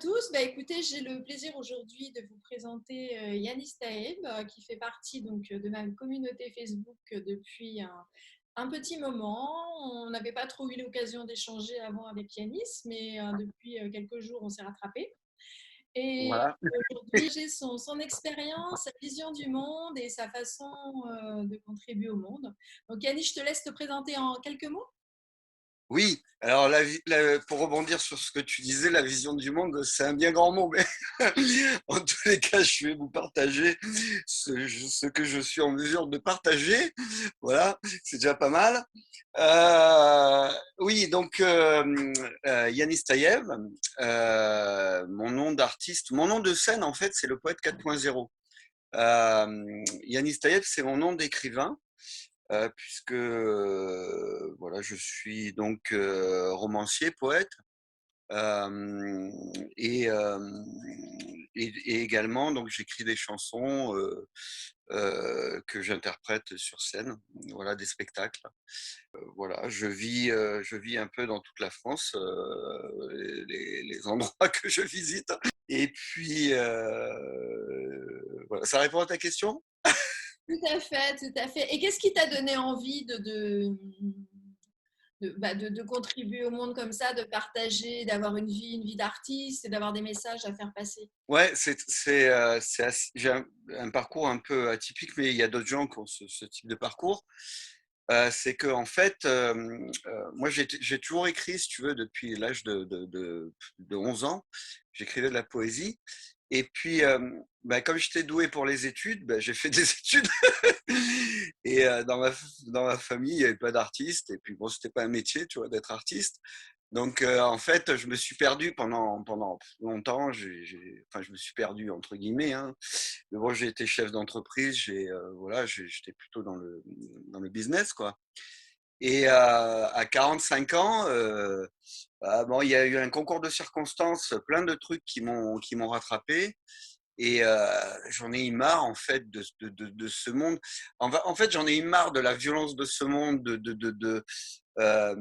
tous. Bah, écoutez, j'ai le plaisir aujourd'hui de vous présenter Yanis Taeb, qui fait partie donc, de ma communauté Facebook depuis un petit moment. On n'avait pas trop eu l'occasion d'échanger avant avec Yanis, mais depuis quelques jours, on s'est rattrapé. Et Voilà. aujourd'hui, j'ai son expérience, sa vision du monde et sa façon de contribuer au monde. Donc Yanis, je te laisse te présenter en quelques mots. Oui, alors pour rebondir sur ce que tu disais, la vision du monde, c'est un bien grand mot, mais en tous les cas, je vais vous partager ce que je suis en mesure de partager. Voilà, c'est déjà pas mal. Oui, donc Yanis Taïev, mon nom d'artiste, mon nom de scène, en fait, c'est le poète 4.0. Yanis Taïev, c'est mon nom d'écrivain. Puisque voilà, je suis donc romancier, poète, euh, et, euh, et également donc j'écris des chansons que j'interprète sur scène, voilà, des spectacles. Voilà, je vis un peu dans toute la France, les endroits que je visite. Et puis voilà, ça répond à ta question? Tout à fait, tout à fait. Et qu'est-ce qui t'a donné envie de contribuer au monde comme ça, de partager, d'avoir une vie d'artiste et d'avoir des messages à faire passer? Ouais, j'ai un parcours un peu atypique, mais il y a d'autres gens qui ont ce type de parcours. C'est que en fait, moi j'ai toujours écrit, si tu veux, depuis l'âge de 11 ans. J'écrivais de la poésie. Et puis, bah, comme j'étais doué pour les études, bah, j'ai fait des études. Et dans ma famille, il n'y avait pas d'artiste. Et puis, bon, c'était pas un métier, tu vois, d'être artiste. Donc, en fait, je me suis perdu pendant longtemps. Enfin, je me suis perdu entre guillemets, hein. Mais bon, j'ai été chef d'entreprise. Voilà, j'étais plutôt dans le business, quoi. Et à 45 ans, bon, il y a eu un concours de circonstances, plein de trucs qui m'ont rattrapé. Et j'en ai eu marre en fait de ce monde. En fait, j'en ai eu marre de la violence de ce monde, euh,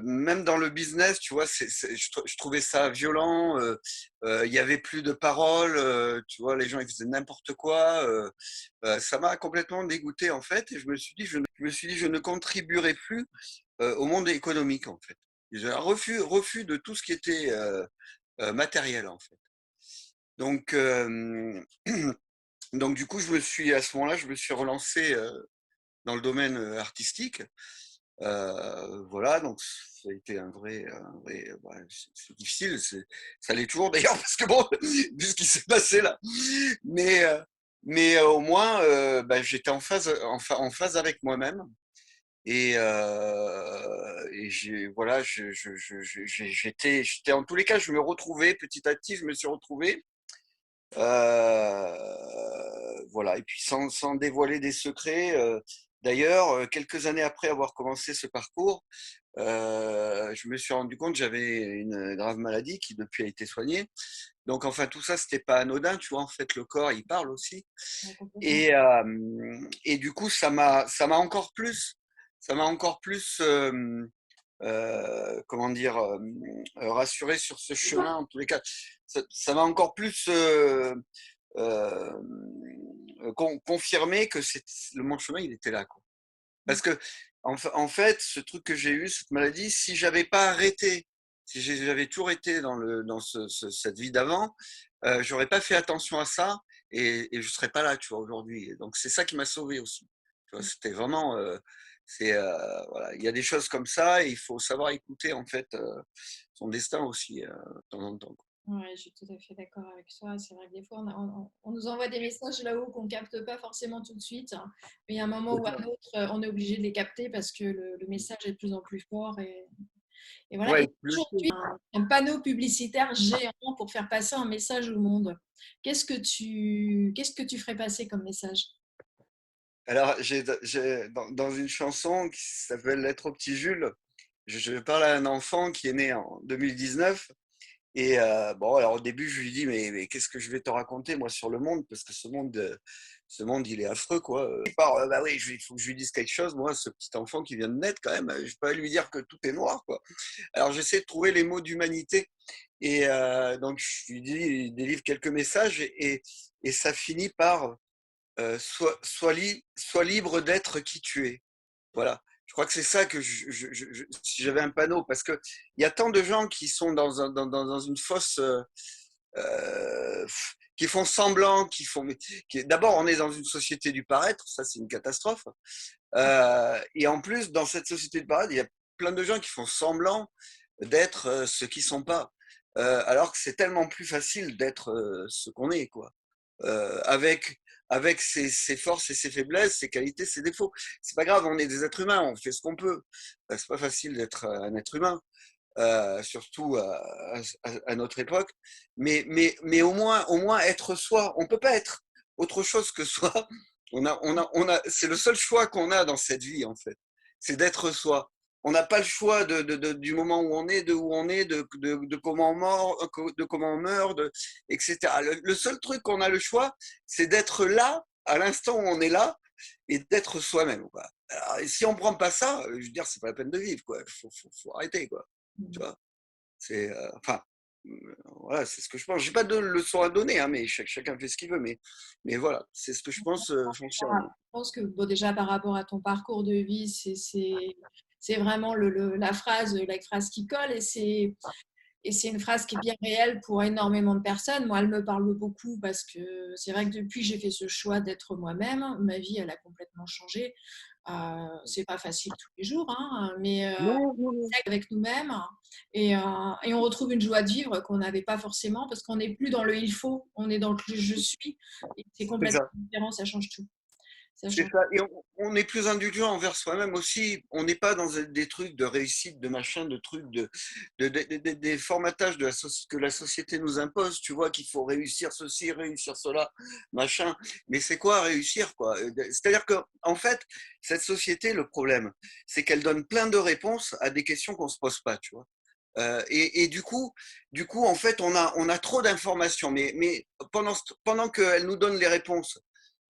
même dans le business, tu vois, je trouvais ça violent. Il y avait plus de paroles, tu vois, les gens ils faisaient n'importe quoi. Ça m'a complètement dégoûté en fait, et je me suis dit, je ne contribuerai plus au monde économique en fait. J'ai un refus de tout ce qui était matériel en fait. Donc, donc du coup, à ce moment-là, je me suis relancé dans le domaine artistique. Voilà, donc ça a été ouais, c'est difficile, ça l'est toujours d'ailleurs parce que bon, vu ce qui s'est passé là. Mais, euh, mais au moins, bah, j'étais en phase avec moi-même. Et voilà, j'étais en tous les cas, je me retrouvais petit à petit, je me suis retrouvé. Voilà, et puis sans dévoiler des secrets. D'ailleurs, quelques années après avoir commencé ce parcours, je me suis rendu compte que j'avais une grave maladie qui depuis a été soignée. Donc enfin tout ça, c'était pas anodin, tu vois. En fait, le corps, il parle aussi. Ouais, complètement. Et du coup, ça m'a encore plus, comment dire, rassuré sur ce chemin. En tous les cas, ça m'a encore plus euh, confirmé que mon chemin, il était là, quoi. Parce que, en fait, ce truc que j'ai eu, cette maladie, si j'avais pas arrêté, si j'avais toujours été dans cette vie d'avant, j'aurais pas fait attention à ça et je serais pas là, tu vois, aujourd'hui. Donc, c'est ça qui m'a sauvé aussi. Tu vois, c'était vraiment, voilà, il y a des choses comme ça et il faut savoir écouter, en fait, son destin aussi, de temps en temps. Ouais, je suis tout à fait d'accord avec toi. C'est vrai que des fois, on nous envoie des messages là-haut qu'on ne capte pas forcément tout de suite, hein. Mais il y a un moment ou un autre, on est obligé de les capter parce que le message est de plus en plus fort. Et voilà. Ouais, Et aujourd'hui, un panneau publicitaire géant pour faire passer un message au monde. Qu'est-ce que tu ferais passer comme message? alors, dans une chanson qui s'appelle Lettre au petit Jules, je parle à un enfant qui est né en 2019. Et bon, alors au début, je lui dis, mais qu'est-ce que je vais te raconter, moi, sur le monde? Parce que ce monde, ce monde, il est affreux, quoi. Bah oui, il faut que je lui dise quelque chose. Moi, ce petit enfant qui vient de naître, quand même, je peux pas lui dire que tout est noir, quoi. Alors, j'essaie de trouver les mots d'humanité. Et donc, je lui dis, délivre quelques messages et ça finit par sois libre d'être qui tu es. Voilà. Je crois que c'est ça que si j'avais un panneau, parce qu'il y a tant de gens qui sont dans une fausse euh, qui font semblant, d'abord, on est dans une société du paraître, ça c'est une catastrophe. Et en plus, dans cette société du paraître, il y a plein de gens qui font semblant d'être ce qu'ils sont pas. Alors que c'est tellement plus facile d'être ce qu'on est, quoi. Avec ses forces et ses faiblesses, ses qualités, ses défauts. C'est pas grave, on est des êtres humains, on fait ce qu'on peut. C'est pas facile d'être un être humain. Surtout à notre époque, mais au moins être soi. On ne peut pas être autre chose que soi. C'est le seul choix qu'on a dans cette vie, en fait. C'est d'être soi. On n'a pas le choix du moment où on est, de où on est, de comment on meurt, etc. Le seul truc qu'on a le choix, c'est d'être là, à l'instant où on est là, et d'être soi-même. Quoi. Alors, et si on ne prend pas ça, je veux dire, c'est pas la peine de vivre. Quoi. Faut arrêter. Quoi. Tu vois, c'est enfin voilà, c'est ce que je pense. J'ai pas de leçon à donner, hein, mais chacun fait ce qu'il veut. Mais voilà, c'est ce que je pense foncièrement. Je pense que bon, déjà par rapport à ton parcours de vie, c'est vraiment la phrase qui colle et c'est une phrase qui est bien réelle pour énormément de personnes. Moi, elle me parle beaucoup parce que c'est vrai que depuis que j'ai fait ce choix d'être moi-même, ma vie, elle a complètement changé. C'est pas facile tous les jours, hein, mais Non, non, non. avec nous-mêmes et, et on retrouve une joie de vivre qu'on n'avait pas forcément parce qu'on n'est plus dans le il faut, on est dans le je suis et c'est C'est complètement ça. différent, ça change tout. Ça C'est change. ça. Et on est plus indulgent envers soi-même aussi. On n'est pas dans des trucs de réussite, de machin, de trucs des formatages que la société nous impose. Tu vois qu'il faut réussir ceci, réussir cela, machin. Mais c'est quoi réussir, quoi? C'est-à-dire que, en fait, cette société, le problème, c'est qu'elle donne plein de réponses à des questions qu'on se pose pas, tu vois. Et du coup, en fait, on a trop d'informations, mais pendant qu'elle nous donne les réponses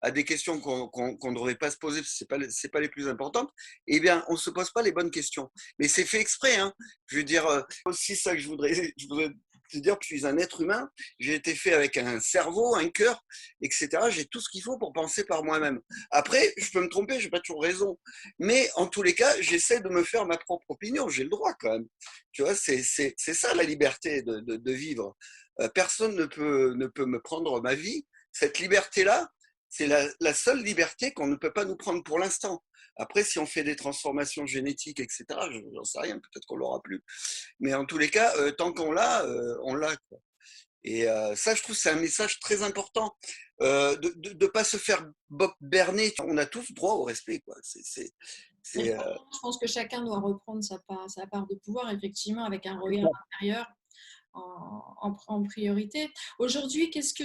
à des questions qu'on ne devrait pas se poser, parce que c'est pas les plus importantes, eh bien, on ne se pose pas les bonnes questions. Mais c'est fait exprès. Hein. Je veux dire, aussi ça que je voudrais te dire que je suis un être humain, j'ai été fait avec un cerveau, un cœur, etc. J'ai tout ce qu'il faut pour penser par moi-même. Après, je peux me tromper, je n'ai pas toujours raison. Mais en tous les cas, j'essaie de me faire ma propre opinion, j'ai le droit quand même. Tu vois, c'est ça la liberté de vivre. Personne ne peut me prendre ma vie. Cette liberté-là, c'est la seule liberté qu'on ne peut pas nous prendre pour l'instant. Après, si on fait des transformations génétiques, etc., je n'en sais rien, peut-être qu'on l'aura plus. Mais en tous les cas, tant qu'on l'a, on l'a. Quoi. Et ça, je trouve, c'est un message très important de ne pas se faire berner. On a tous droit au respect. Quoi. Exactement. Je pense que chacun doit reprendre sa part de pouvoir, effectivement, avec un regard intérieur en priorité. Aujourd'hui, qu'est-ce que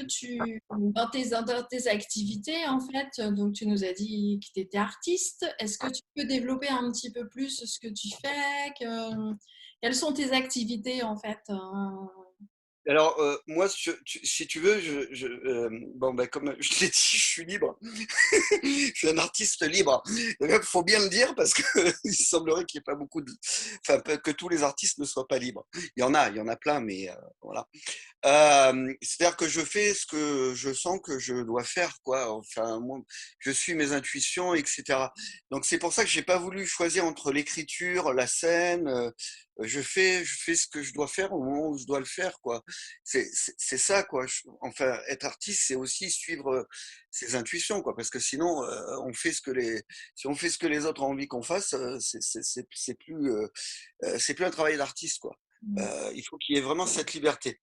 dans tes activités, en fait, donc tu nous as dit que tu étais artiste, est-ce que tu peux développer un petit peu plus ce que tu fais quelles sont tes activités, en fait Alors, moi, si tu veux, bon, ben, comme je l'ai dit, je suis libre. Je suis un artiste libre. Il faut bien le dire parce qu'il semblerait qu'il n'y ait pas beaucoup de. Enfin, que tous les artistes ne soient pas libres. Il y en a plein, mais voilà. C'est-à-dire que je fais ce que je sens que je dois faire, quoi. Enfin, moi, je suis mes intuitions, etc. Donc, c'est pour ça que j'ai pas voulu choisir entre l'écriture, la scène. Je fais ce que je dois faire au moment où je dois le faire, quoi. C'est ça, quoi. Enfin, être artiste, c'est aussi suivre ses intuitions, quoi. Parce que sinon, si on fait ce que les autres ont envie qu'on fasse, c'est plus un travail d'artiste, quoi. Il faut qu'il y ait vraiment cette liberté.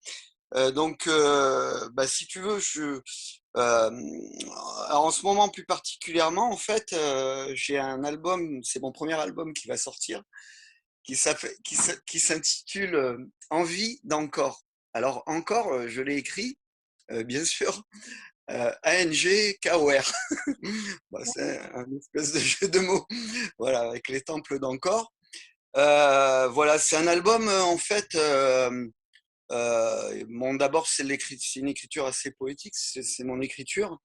Donc, bah, si tu veux, en ce moment plus particulièrement, en fait, j'ai un album, c'est mon premier album qui va sortir, qui s'intitule Envie d'encore. Alors, encore, je l'ai écrit, bien sûr, ANGKOR. Bah, c'est un espèce de jeu de mots, voilà, avec les temples d'encore. Voilà, c'est un album, en fait. Bon, d'abord, c'est une écriture assez poétique, c'est mon écriture.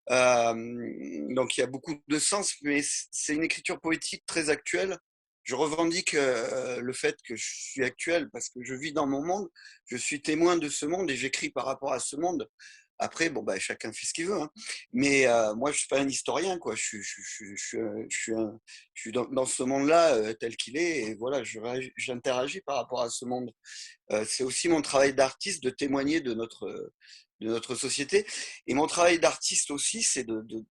Donc il y a beaucoup de sens, mais c'est une écriture poétique très actuelle. Je revendique le fait que je suis actuel parce que je vis dans mon monde, je suis témoin de ce monde et j'écris par rapport à ce monde. Après, bon, bah, chacun fait ce qu'il veut, hein. Mais moi, je suis pas un historien, quoi. Je suis dans ce monde-là tel qu'il est, et voilà, j'interagis par rapport à ce monde. C'est aussi mon travail d'artiste de témoigner de notre société. Et mon travail d'artiste aussi, c'est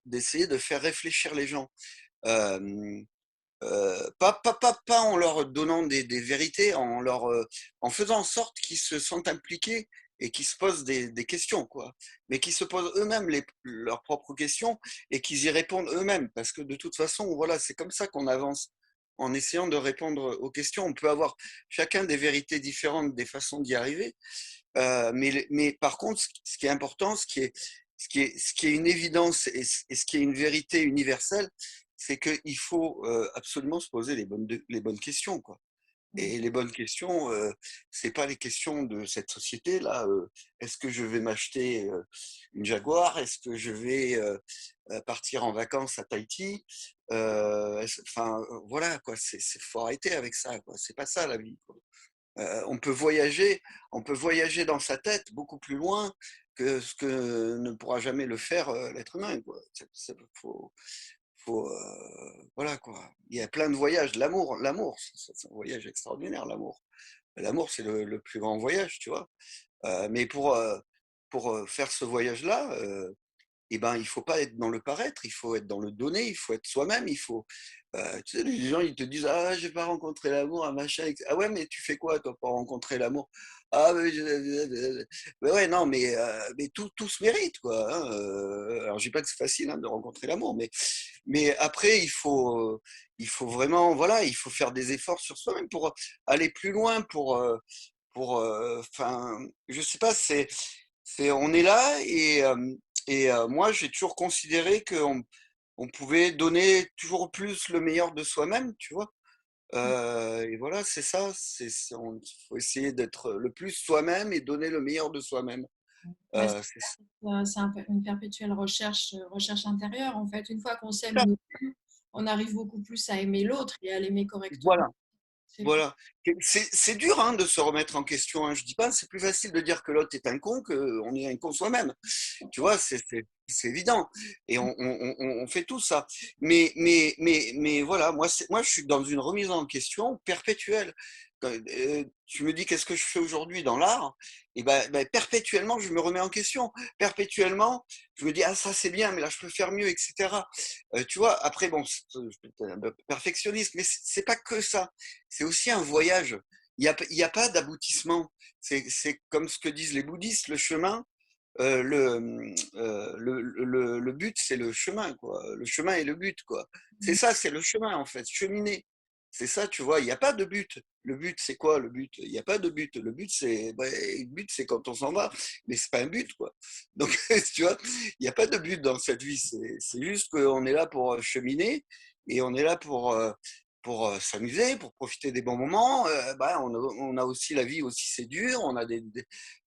d'essayer de faire réfléchir les gens. Euh, pas en leur donnant des vérités, en faisant en sorte qu'ils se sentent impliqués et qu'ils se posent des questions, quoi. Mais qu'ils se posent eux-mêmes leurs propres questions et qu'ils y répondent eux-mêmes. Parce que de toute façon, voilà, c'est comme ça qu'on avance. En essayant de répondre aux questions, on peut avoir chacun des vérités différentes, des façons d'y arriver. Mais par contre, ce qui est important, ce qui est une évidence et ce qui est une vérité universelle, c'est qu'il faut absolument se poser les bonnes questions, quoi. Et les bonnes questions, c'est pas les questions de cette société-là. Est-ce que je vais m'acheter une Jaguar? Est-ce que je vais partir en vacances à Tahiti? Enfin, voilà, quoi. Faut arrêter avec ça, quoi. C'est pas ça la vie, quoi. On peut voyager dans sa tête beaucoup plus loin que ce que ne pourra jamais le faire l'être humain, quoi. Voilà, quoi. Il y a plein de voyages. L'amour, c'est un voyage extraordinaire, l'amour. L'amour, c'est le plus grand voyage, tu vois. Mais pour faire ce voyage-là, eh ben, il faut pas être dans le paraître, il faut être dans le donner, il faut être soi-même, tu sais, les gens, ils te disent, ah, j'ai pas rencontré l'amour, un machin. Ah ouais, mais tu fais quoi, toi, pour rencontrer l'amour? Ah, mais ouais, non, mais tout se mérite, quoi, hein. Alors, je dis pas que c'est facile hein, de rencontrer l'amour, mais après, il faut vraiment, voilà, il faut faire des efforts sur soi-même pour aller plus loin, enfin, je sais pas, on est là et moi, j'ai toujours considéré on pouvait donner toujours plus le meilleur de soi-même, tu vois. Et voilà, c'est ça. Faut essayer d'être le plus soi-même et donner le meilleur de soi-même. Ouais, C'est c'est une perpétuelle recherche intérieure. En fait, une fois qu'on s'aime ça. nous-mêmes, on arrive beaucoup plus à aimer l'autre et à l'aimer correctement. Voilà. C'est fou. Voilà. C'est dur hein, de se remettre en question. Hein. Je dis pas, c'est plus facile de dire que l'autre est un con qu'on est un con soi-même. Tu vois, c'est évident. Et on fait tout ça. Mais voilà, moi, je suis dans une remise en question perpétuelle. Tu me dis qu'est-ce que je fais aujourd'hui dans l'art? Et ben, perpétuellement, je me remets en question. Perpétuellement, je me dis, ah, ça c'est bien, mais là, je peux faire mieux, etc. Tu vois, après, bon, je peux être un peu perfectionniste, mais c'est pas que ça. C'est aussi un voyage. Il y a pas d'aboutissement. C'est comme ce que disent les bouddhistes, le chemin, le but, c'est le chemin, quoi. Le chemin est le but, quoi. C'est ça, c'est le chemin, en fait, cheminer. C'est ça, tu vois, il n'y a pas de but. Le but, c'est quoi le but? Il n'y a pas de but. Le but, c'est quand on s'en va, mais c'est pas un but, quoi. Donc, tu vois, il n'y a pas de but dans cette vie. C'est juste qu'on est là pour cheminer et on est là pour s'amuser, pour profiter des bons moments. On a aussi la vie aussi, c'est dur. On a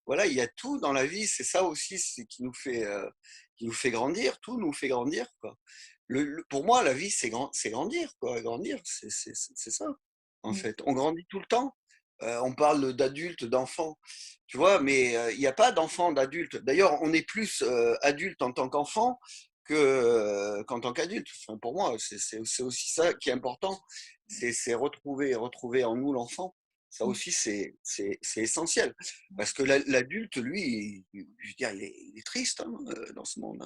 voilà, il y a tout dans la vie. C'est ça aussi, c'est qui nous fait grandir. Tout nous fait grandir, quoi. Pour moi, la vie, c'est grandir, quoi. Grandir, c'est ça, en fait. On grandit tout le temps. On parle d'adultes, d'enfants, tu vois, mais il n'y a pas d'enfants, d'adultes. D'ailleurs, on est plus adulte en tant qu'enfant qu'en tant qu'adulte. Enfin, pour moi, c'est aussi ça qui est important. C'est retrouver en nous l'enfant. Ça aussi, c'est essentiel. Parce que l'adulte, lui, je veux dire, il est triste hein, dans ce monde.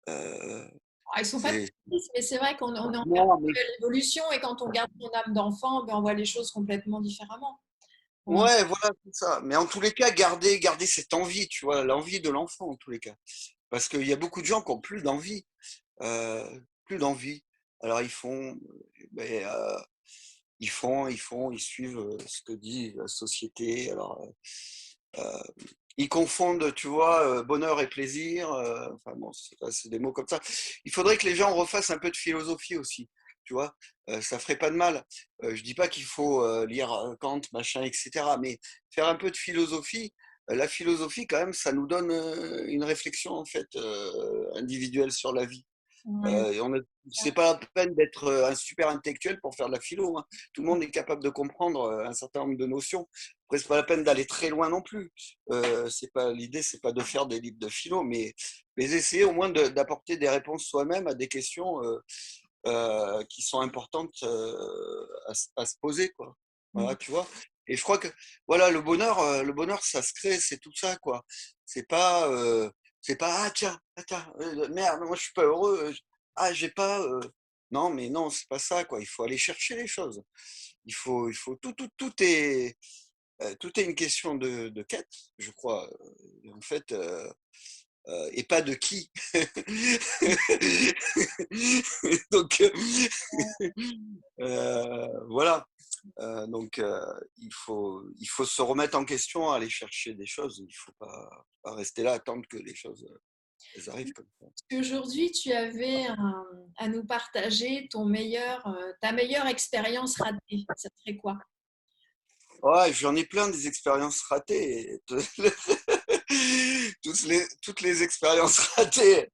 Hein. Ah, ils sont pas C'est tristes, mais c'est vrai qu'on on est en non, mais perpétuelle évolution et quand on garde son âme d'enfant, ben, on voit les choses complètement différemment. On- ouais, voilà, c'est ça. Mais en tous les cas, garder cette envie, tu vois, l'envie de l'enfant, en tous les cas. Parce qu'il y a beaucoup de gens qui n'ont plus d'envie. Plus d'envie. Alors, ben, ils suivent ce que dit la société. Alors, euh, ils confondent, tu vois, bonheur et plaisir. Enfin bon, c'est des mots comme ça. Il faudrait que les gens refassent un peu de philosophie aussi. Tu vois, ça ferait pas de mal. Je dis pas qu'il faut lire Kant, machin, etc. Mais faire un peu de philosophie, la philosophie, quand même, ça nous donne une réflexion en fait individuelle sur la vie. Ouais, Et c'est pas la peine d'être un super intellectuel pour faire de la philo, hein. Tout le monde est capable de comprendre un certain nombre de notions. Après, c'est pas la peine d'aller très loin non plus. C'est pas l'idée, c'est pas de faire des livres de philo, mais essayer au moins d'apporter des réponses soi-même à des questions qui sont importantes à se poser, quoi. Voilà, tu vois. Et je crois que voilà, le bonheur, ça se crée, c'est tout ça, quoi. C'est pas, euh, c'est pas ah tiens, merde, moi je suis pas heureux. Ah, j'ai pas. Non, mais non, c'est pas ça, quoi. Il faut aller chercher les choses. Il faut tout est une question de quête, je crois. En fait, et pas de qui. Donc, voilà. Donc, il faut se remettre en question, aller chercher des choses. Il ne faut pas rester là, attendre que les choses elles arrivent comme ça. si aujourd'hui tu avais à nous partager ta meilleure expérience ratée, ça serait quoi? Ouais, j'en ai plein des expériences ratées. Toutes les expériences ratées,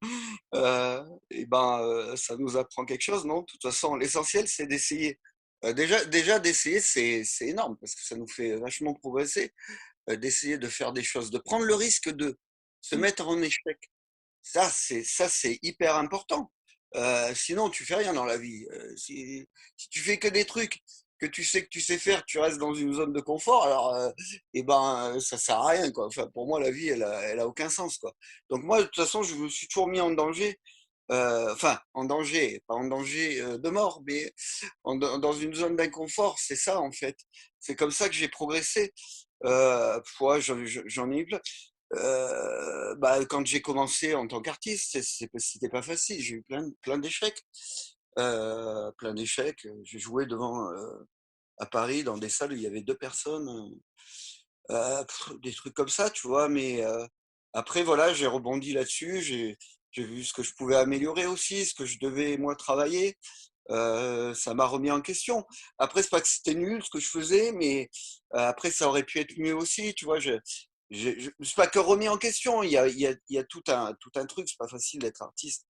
et ben, ça nous apprend quelque chose, non? De toute façon, l'essentiel, c'est d'essayer. Déjà d'essayer, c'est énorme parce que ça nous fait vachement progresser, d'essayer de faire des choses, de prendre le risque de se mettre en échec. Ça, c'est hyper important. Sinon, tu fais rien dans la vie. Si tu fais que des trucs que tu sais faire, tu restes dans une zone de confort, alors eh ben, ça sert à rien, quoi. Enfin, pour moi, la vie, elle a aucun sens, quoi. Donc moi, de toute façon, je me suis toujours mis en danger. Enfin, en danger, pas en danger de mort, mais dans une zone d'inconfort, c'est ça en fait. C'est comme ça que j'ai progressé. Ouais, j'en ai eu plein. Bah, quand j'ai commencé en tant qu'artiste, c'était pas facile. J'ai eu plein d'échecs. Plein d'échecs. J'ai joué à Paris dans des salles où il y avait 2 personnes. Des trucs comme ça, tu vois. Mais après, voilà, j'ai rebondi là-dessus. J'ai vu ce que je pouvais améliorer aussi, ce que je devais, moi, travailler. Ça m'a remis en question. Après, c'est pas que c'était nul ce que je faisais, mais après, ça aurait pu être mieux aussi, tu vois. Je me suis pas que remis en question. Il y a tout un truc. C'est pas facile d'être artiste.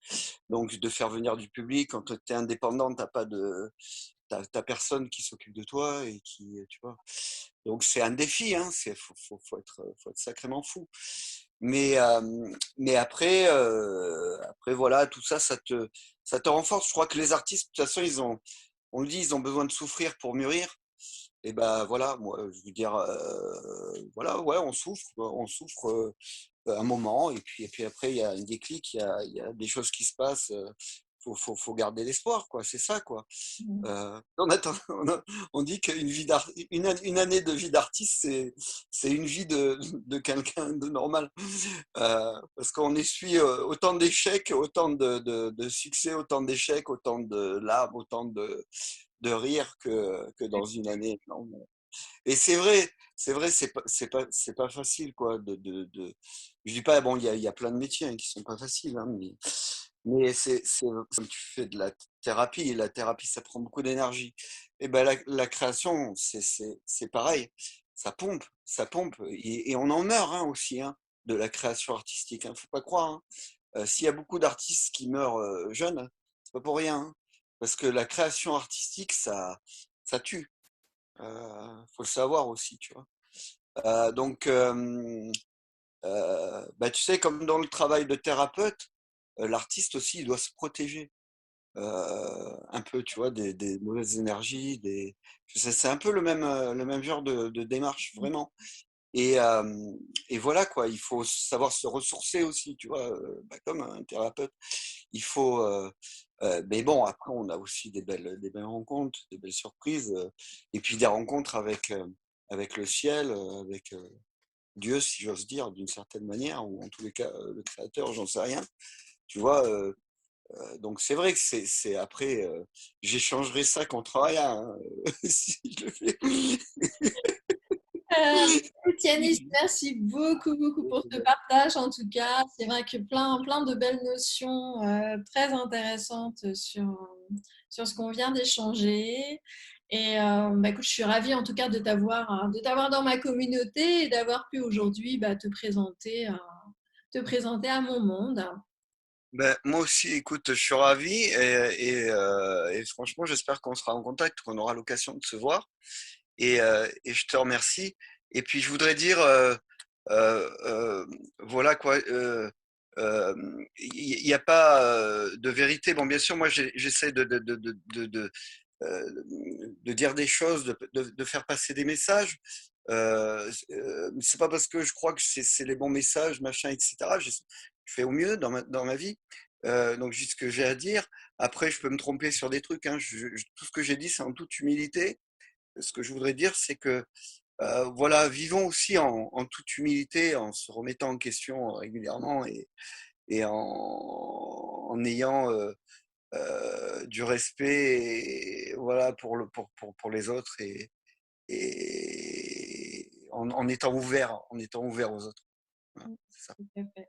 Donc, de faire venir du public quand tu es indépendant, t'as personne qui s'occupe de toi et qui, tu vois. Donc, c'est un défi, hein. Faut être sacrément fou. Mais après, voilà, tout ça, ça te renforce. Je crois que les artistes, de toute façon, on le dit, ils ont besoin de souffrir pour mûrir. Et ben voilà, moi, je veux dire, voilà, ouais, on souffre un moment, et puis après, il y a un déclic, il y a des choses qui se passent. Faut garder l'espoir, quoi. C'est ça, quoi. On, attend, on dit qu'une une année de vie d'artiste, c'est une vie de quelqu'un de normal. Parce qu'on essuie autant d'échecs, autant de succès, autant d'échecs, autant de larmes, autant de rires que dans une année. Non. Et c'est vrai, c'est pas facile, quoi. Je dis pas, bon, il y a plein de métiers hein, qui sont pas faciles, hein, mais comme tu fais de la thérapie, et la thérapie, ça prend beaucoup d'énergie. Et ben la création, c'est pareil, ça pompe, et on en meurt hein, aussi, hein, de la création artistique. Hein, faut pas croire. Hein. S'il y a beaucoup d'artistes qui meurent jeunes, hein, c'est pas pour rien, hein, parce que la création artistique, ça tue. Faut le savoir aussi, tu vois. Donc, bah, tu sais, comme dans le travail de thérapeute, l'artiste aussi, il doit se protéger un peu, tu vois, des mauvaises énergies. C'est un peu le même genre de démarche, vraiment. Et voilà, quoi, il faut savoir se ressourcer aussi, tu vois, bah, comme un thérapeute. Mais bon, après, on a aussi des belles rencontres, des belles surprises, et puis des rencontres avec le ciel, avec Dieu, si j'ose dire, d'une certaine manière, ou en tous les cas, le Créateur, j'en sais rien. Tu vois, donc c'est vrai que après, j'échangerai ça contre rien, hein, si je le fais. Yanis, merci beaucoup, beaucoup pour ce partage. En tout cas, c'est vrai que plein de belles notions très intéressantes sur ce qu'on vient d'échanger. Et bah, écoute, je suis ravie en tout cas de t'avoir dans ma communauté et d'avoir pu aujourd'hui bah, te présenter à mon monde. Ben, moi aussi, écoute, je suis ravi et franchement, j'espère qu'on sera en contact, qu'on aura l'occasion de se voir. Et je te remercie. Et puis, je voudrais dire, euh, euh, voilà quoi, il n'y a pas de vérité. Bon, bien sûr, moi, j'essaie euh, de dire des choses, de faire passer des messages. C'est pas parce que je crois que c'est les bons messages, machin, etc. Je fais au mieux dans ma vie. Donc, juste ce que j'ai à dire. Après, je peux me tromper sur des trucs, hein. Tout ce que j'ai dit, c'est en toute humilité. Ce que je voudrais dire, c'est que voilà, vivons aussi en toute humilité, en se remettant en question régulièrement et en ayant du respect voilà, pour les autres et en étant ouvert aux autres. Voilà, c'est ça. Tout à fait.